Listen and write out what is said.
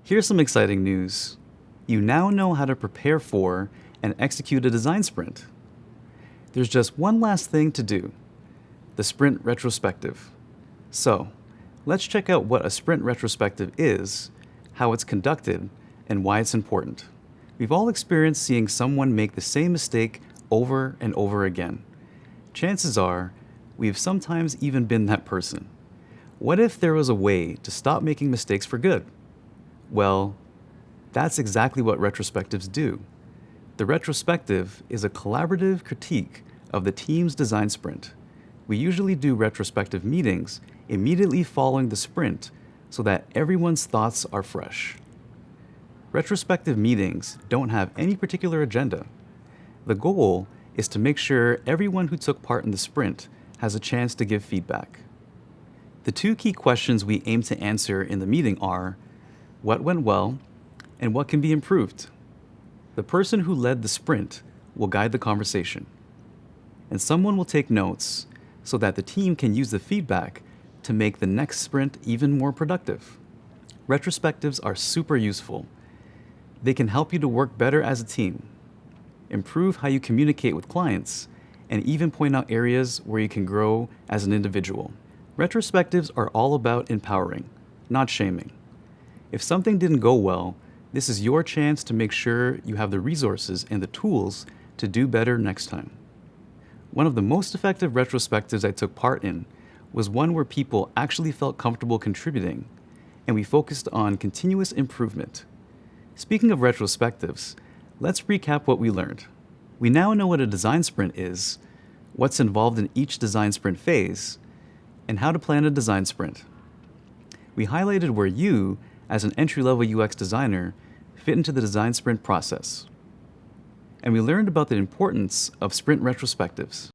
Here's some exciting news. You now know how to prepare for and execute a design sprint. There's just one last thing to do, the sprint retrospective. So, let's check out what a sprint retrospective is, how it's conducted, and why it's important. We've all experienced seeing someone make the same mistake over and over again. Chances are, we've sometimes even been that person. What if there was a way to stop making mistakes for good? Well, that's exactly what retrospectives do. The retrospective is a collaborative critique of the team's design sprint. We usually do retrospective meetings immediately following the sprint so that everyone's thoughts are fresh. Retrospective meetings don't have any particular agenda. The goal is to make sure everyone who took part in the sprint has a chance to give feedback. The two key questions we aim to answer in the meeting are, what went well, and what can be improved? The person who led the sprint will guide the conversation, and someone will take notes so that the team can use the feedback to make the next sprint even more productive. Retrospectives are super useful. They can help you to work better as a team, improve how you communicate with clients, and even point out areas where you can grow as an individual. Retrospectives are all about empowering, not shaming. If something didn't go well, this is your chance to make sure you have the resources and the tools to do better next time. One of the most effective retrospectives I took part in was one where people actually felt comfortable contributing, and we focused on continuous improvement. Speaking of retrospectives, let's recap what we learned. We now know what a design sprint is, what's involved in each design sprint phase, and how to plan a design sprint. We highlighted where you, as an entry-level UX designer, fit into the design sprint process. And we learned about the importance of sprint retrospectives.